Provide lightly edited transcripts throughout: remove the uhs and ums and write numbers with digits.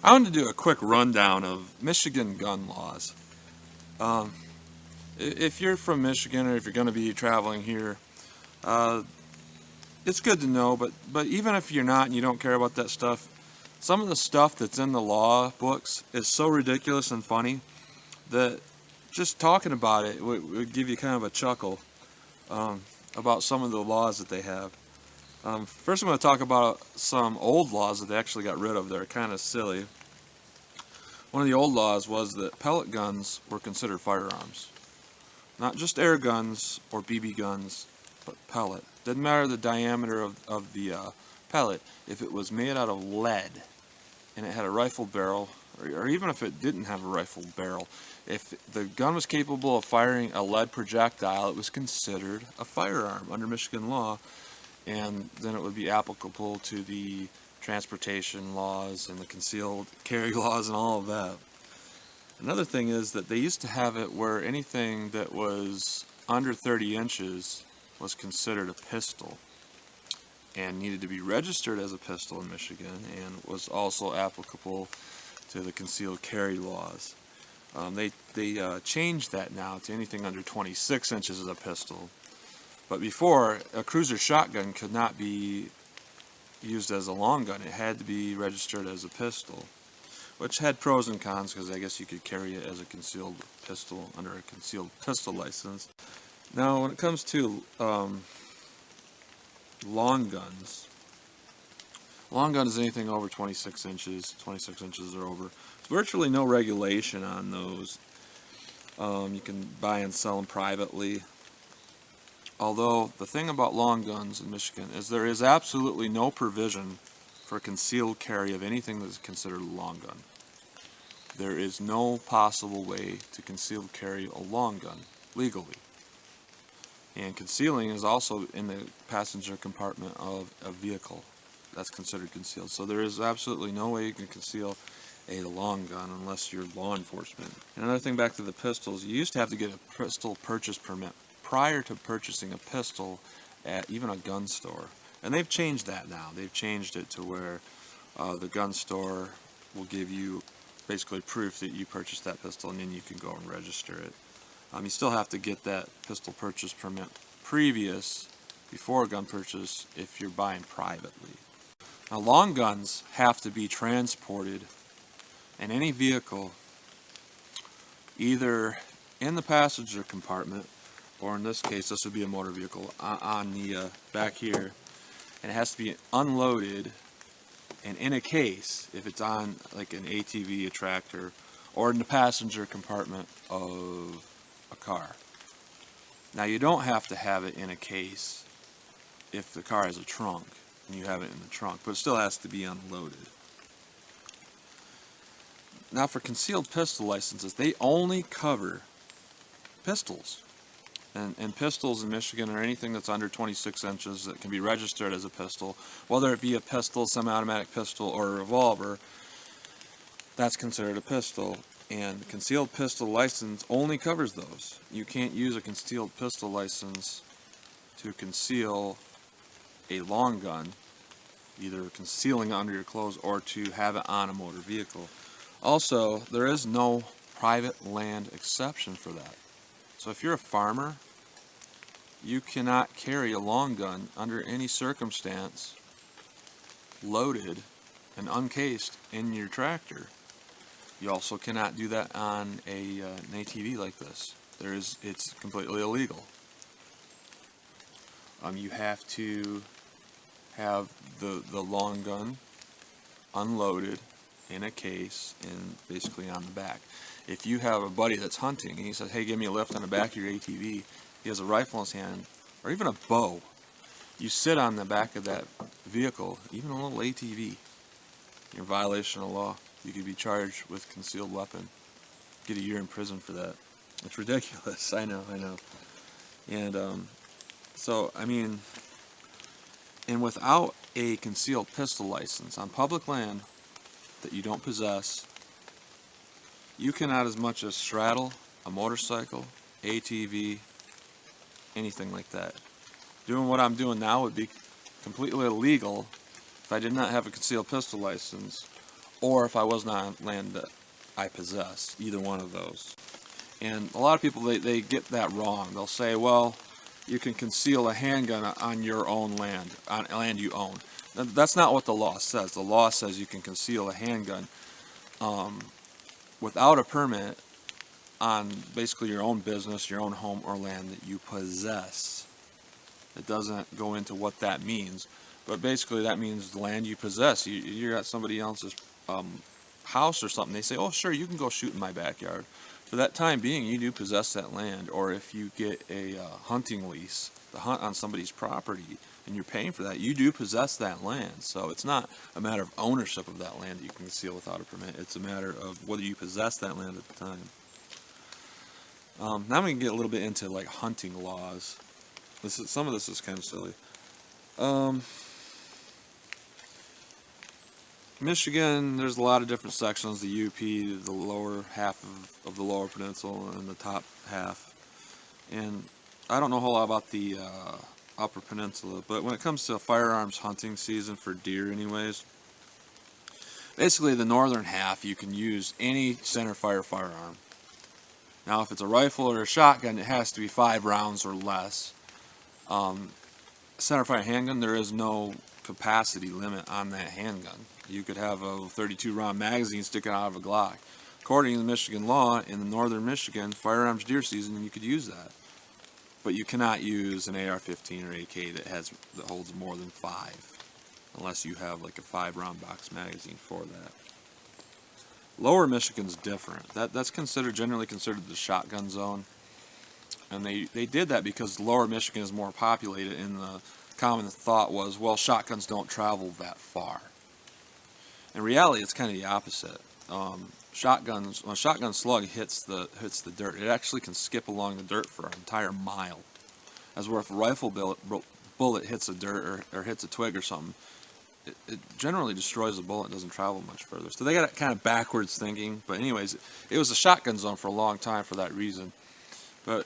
I wanted to do a quick rundown of Michigan gun laws. Um, if you're from Michigan or if you're going to be traveling here, uh, it's good to know. But even if you're not and you don't care about that stuff, some of the stuff that's in the law books is so ridiculous and funny that just talking about it would give you kind of a chuckle about some of the laws that they have. First, I'm going to talk about some old laws that they actually got rid of. They're kind of silly. One of the old laws was that pellet guns were considered firearms. Not just air guns or BB guns, but pellet. Didn't matter the diameter of the pellet. If it was made out of lead and it had a rifle barrel, or even if it didn't have a rifle barrel, if the gun was capable of firing a lead projectile, it was considered a firearm under Michigan law, and then it would be applicable to the transportation laws and the concealed carry laws and all of that. Another thing is that they used to have it where anything that was under 30 inches was considered a pistol and needed to be registered as a pistol in Michigan and was also applicable to the concealed carry laws. They changed that now to anything under 26 inches as a pistol. But before, a cruiser shotgun could not be used as a long gun. It had to be registered as a pistol, which had pros and cons because I guess you could carry it as a concealed pistol under a concealed pistol license. Now, when it comes to long guns is anything over 26 inches or over. There's virtually no regulation on those. You can buy and sell them privately. Although the thing about long guns in Michigan is there is absolutely no provision for concealed carry of anything that is considered a long gun. There is no possible way to concealed carry a long gun legally. And concealing is also in the passenger compartment of a vehicle. That's considered concealed. So there is absolutely no way you can conceal a long gun unless you're law enforcement. And another thing back to the pistols, you used to have to get a pistol purchase permit prior to purchasing a pistol at even a gun store. And they've changed that now. They've changed it to where the gun store will give you basically proof that you purchased that pistol, and then you can go and register it. You still have to get that pistol purchase permit before a gun purchase if you're buying privately. Now, long guns have to be transported in any vehicle, either in the passenger compartment, or in this case, this would be a motor vehicle, on the back here, and it has to be unloaded and in a case if it's on like an ATV, a tractor, or in the passenger compartment of a car. Now, you don't have to have it in a case if the car has a trunk and you have it in the trunk, but it still has to be unloaded. Now, for concealed pistol licenses, they only cover pistols. And pistols in Michigan are anything that's under 26 inches that can be registered as a pistol, whether it be a pistol, semi-automatic pistol, or a revolver. That's considered a pistol, and the concealed pistol license only covers those. You can't use a concealed pistol license to conceal a long gun, either concealing it under your clothes or to have it on a motor vehicle. Also, there is no private land exception for that. So if you're a farmer, you cannot carry a long gun under any circumstance loaded and uncased in your tractor. You also cannot do that on an ATV like this. It's completely illegal. You have to have the long gun unloaded in a case and basically on the back. If you have a buddy that's hunting and he says, hey, give me a lift on the back of your ATV, he has a rifle in his hand, or even a bow, you sit on the back of that vehicle, even a little ATV, you're in violation of law. You could be charged with concealed weapon. Get a year in prison for that. It's ridiculous. I know. And and without a concealed pistol license on public land that you don't possess, you cannot as much as straddle a motorcycle, ATV, anything like that. Doing what I'm doing now would be completely illegal if I did not have a concealed pistol license or if I was not on land that I possess, either one of those. And a lot of people, they get that wrong. They'll say, well, you can conceal a handgun on your own land, on land you own. That's not what the law says. The law says you can conceal a handgun without a permit on basically your own business, your own home or land that you possess. It doesn't go into what that means, but basically that means the land you possess. You're at somebody else's house or something. They say, oh sure, you can go shoot in my backyard. For that time being, you do possess that land. Or if you get a hunting lease to hunt on somebody's property and you're paying for that, you do possess that land. So it's not a matter of ownership of that land that you can conceal without a permit. It's a matter of whether you possess that land at the time. Now we can get a little bit into like hunting laws. Some of this is kind of silly. Michigan, there's a lot of different sections. The UP, the lower half of the lower peninsula, and the top half. And I don't know a whole lot about the upper peninsula, but when it comes to firearms hunting season for deer anyways, basically the northern half you can use any centerfire firearm. Now if it's a rifle or a shotgun, it has to be 5 rounds or less. Centerfire handgun, there is no capacity limit on that handgun. You could have a 32 round magazine sticking out of a Glock. According to the Michigan law, in the northern Michigan firearms deer season, you could use that. But you cannot use an AR-15 or AK that holds more than 5, unless you have like a 5 round box magazine for that. Lower Michigan's different. That's generally considered the shotgun zone. And they did that because lower Michigan is more populated, and the common thought was, well, shotguns don't travel that far. In reality, it's kind of the opposite. When a shotgun slug hits the dirt, it actually can skip along the dirt for an entire mile. As where if a rifle bullet hits a dirt or hits a twig or something, it generally destroys the bullet and doesn't travel much further. So they got it kind of backwards thinking. But anyways, it was a shotgun zone for a long time for that reason. But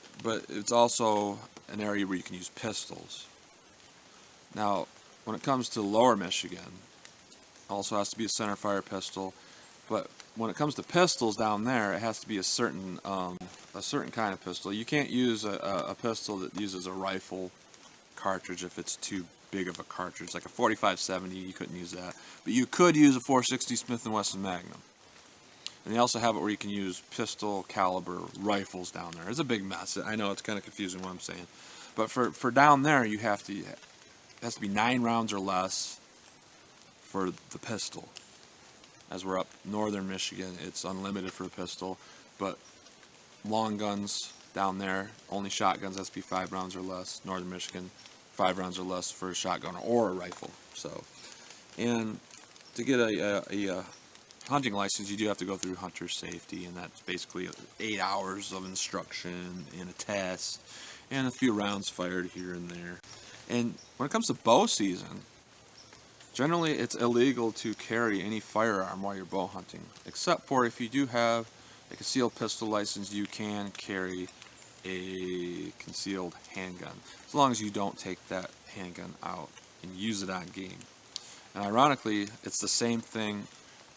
it's also an area where you can use pistols. Now, when it comes to lower Michigan, also has to be a centerfire pistol. But when it comes to pistols down there, it has to be a certain kind of pistol. You can't use a pistol that uses a rifle cartridge if it's too big of a cartridge. Like a 45-70, you couldn't use that. But you could use a 460 Smith & Wesson Magnum. And they also have it where you can use pistol caliber rifles down there. It's a big mess. I know it's kind of confusing what I'm saying. But for down there, it has to be 9 rounds or less for the pistol. As we're up northern Michigan, it's unlimited for the pistol. But long guns down there, only shotguns, has to be 5 rounds or less. Northern Michigan, 5 rounds or less for a shotgun or a rifle. So, and to get a hunting license, you do have to go through hunter safety, and that's basically 8 hours of instruction and a test and a few rounds fired here and there. And when it comes to bow season, generally it's illegal to carry any firearm while you're bow hunting, except for if you do have a concealed pistol license, you can carry a concealed handgun, as long as you don't take that handgun out and use it on game. And ironically, it's the same thing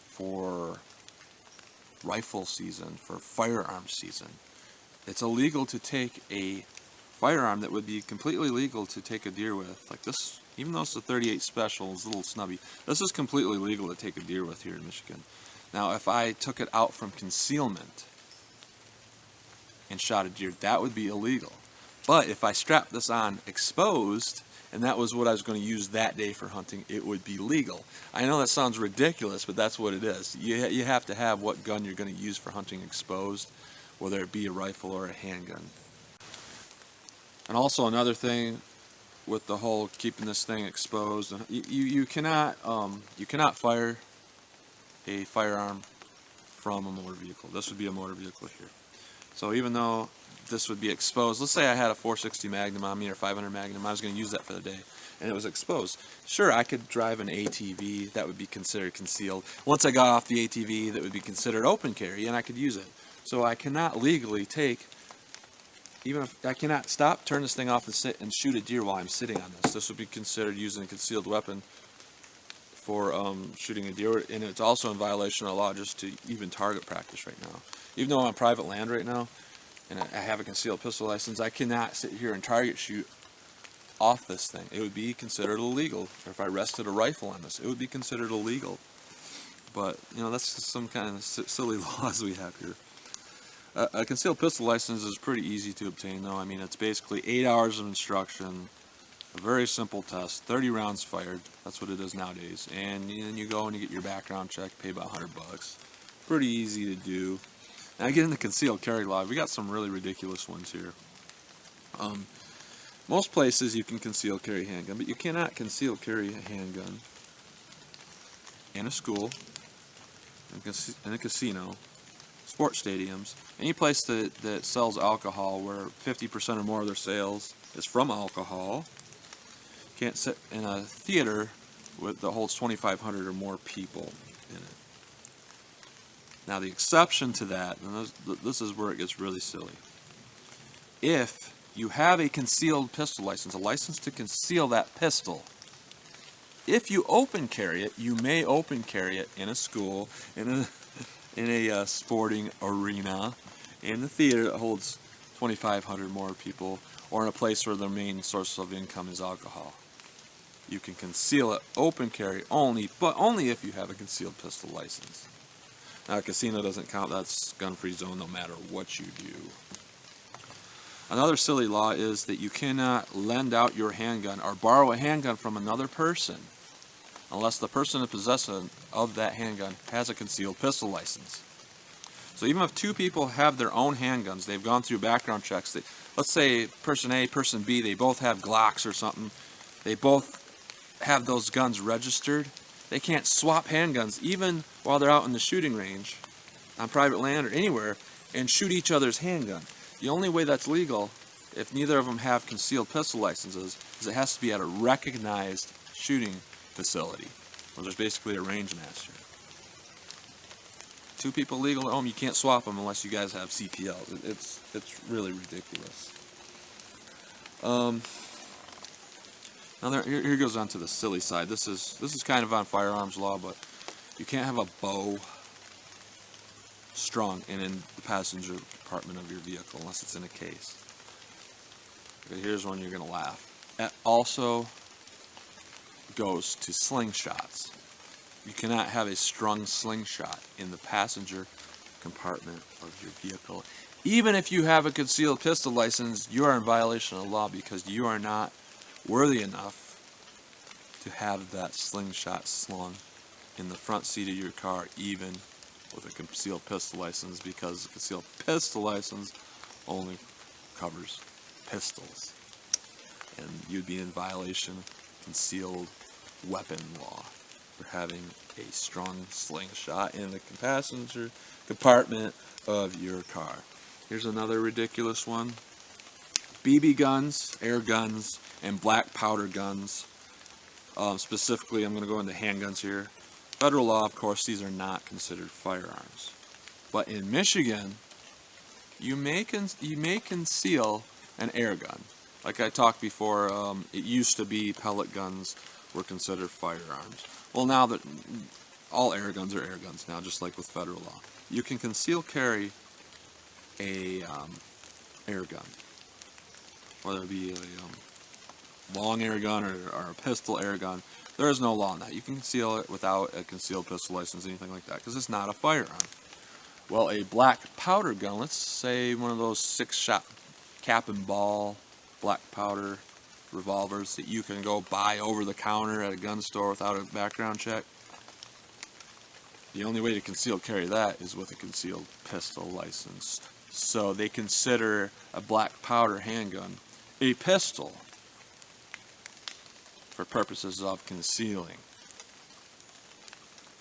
for rifle season, for firearm season. It's illegal to take a firearm that would be completely legal to take a deer with. Like this, even though it's a 38 special, it's a little snubby, this is completely legal to take a deer with here in Michigan. Now, if I took it out from concealment and shot a deer, that would be illegal. But if I strapped this on exposed, and that was what I was going to use that day for hunting, it would be legal. I know that sounds ridiculous, but that's what it is. You have to have what gun you're going to use for hunting exposed, whether it be a rifle or a handgun. And also another thing with the whole keeping this thing exposed, you cannot fire a firearm from a motor vehicle. This would be a motor vehicle here. So even though this would be exposed, let's say I had a 460 Magnum on me or 500 Magnum, I was going to use that for the day, and it was exposed. Sure, I could drive an ATV, that would be considered concealed. Once I got off the ATV, that would be considered open carry, and I could use it. So I cannot legally take, even if I cannot stop, turn this thing off and sit and shoot a deer while I'm sitting on this. This would be considered using a concealed weapon for shooting a deer, and it's also in violation of law just to even target practice right now. Even though I'm on private land right now, and I have a concealed pistol license, I cannot sit here and target shoot off this thing. It would be considered illegal. Or if I rested a rifle on this, it would be considered illegal. But, you know, that's just some kind of silly laws we have here. A concealed pistol license is pretty easy to obtain, though. I mean, it's basically 8 hours of instruction, a very simple test, 30 rounds fired. That's what it is nowadays. And then you go and you get your background check, pay about $100. Pretty easy to do. Now, I get into concealed carry law. We got some really ridiculous ones here. Most places you can conceal carry a handgun, but you cannot conceal carry a handgun in a school, in a casino, sports stadiums, any place that sells alcohol where 50% or more of their sales is from alcohol. You can't sit in a theater that holds 2,500 or more people in it. Now the exception to that, and this is where it gets really silly. If you have a concealed pistol license, a license to conceal that pistol, if you open carry it, you may open carry it in a school, in a sporting arena, in the theater that holds 2,500 more people, or in a place where their main source of income is alcohol. You can conceal it, open carry only, but only if you have a concealed pistol license. Now, a casino doesn't count. That's gun-free zone no matter what you do. Another silly law is that you cannot lend out your handgun or borrow a handgun from another person unless the person in possession of that handgun has a concealed pistol license. So even if two people have their own handguns, they've gone through background checks. Let's say person A, person B, they both have Glocks or something. They both have those guns registered. They can't swap handguns even while they're out in the shooting range on private land or anywhere and shoot each other's handgun. The only way that's legal, if neither of them have concealed pistol licenses, is it has to be at a recognized shooting facility, where there's basically a range master. Two people legal at home, you can't swap them unless you guys have CPLs. It's really ridiculous. Now here goes on to the silly side. This is kind of on firearms law, but you can't have a bow strung in the passenger compartment of your vehicle unless it's in a case. Okay, here's one you're gonna laugh. That also goes to slingshots. You cannot have a strung slingshot in the passenger compartment of your vehicle. Even if you have a concealed pistol license, you are in violation of law because you are not worthy enough to have that slingshot slung in the front seat of your car, even with a concealed pistol license, because a concealed pistol license only covers pistols. And you'd be in violation of concealed weapon law for having a strong slingshot in the passenger compartment of your car. Here's another ridiculous one. BB guns, air guns, and black powder guns. Specifically, I'm going to go into handguns here. Federal law, of course, these are not considered firearms. But in Michigan, you may conceal an air gun. Like I talked before, it used to be pellet guns were considered firearms. Well, now that all air guns are air guns now, just like with federal law. You can conceal carry a air gun, whether it be a long air gun or a pistol air gun. There is no law on that. You can conceal it without a concealed pistol license, anything like that, because it's not a firearm. Well, a black powder gun, let's say one of those 6-shot cap and ball black powder revolvers that you can go buy over the counter at a gun store without a background check. The only way to conceal carry that is with a concealed pistol license. So they consider a black powder handgun a pistol for purposes of concealing,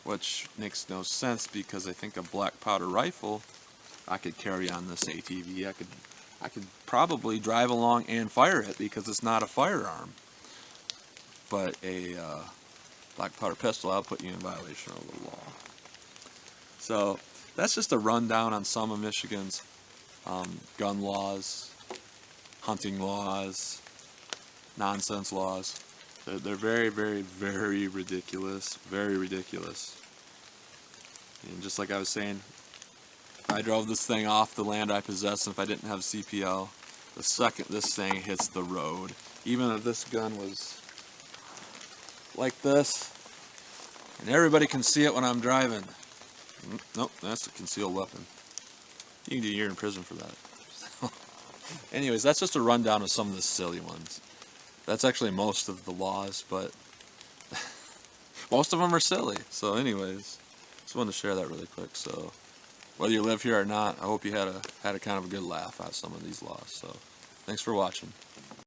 which makes no sense because I think a black powder rifle I could carry on this ATV. I could probably drive along and fire it because it's not a firearm. But a black powder pistol, I'll put you in violation of the law. So that's just a rundown on some of Michigan's gun laws, hunting laws, nonsense laws. They're very, very, very ridiculous. Very ridiculous. And just like I was saying, if I drove this thing off the land I possess, and if I didn't have CPL, the second this thing hits the road, even if this gun was like this, and everybody can see it when I'm driving. Nope, that's a concealed weapon. You can get a year in prison for that. Anyways, that's just a rundown of some of the silly ones. That's actually most of the laws, but most of them are silly. So anyways, just wanted to share that really quick. So whether you live here or not, I hope you had a kind of a good laugh at some of these laws. So thanks for watching.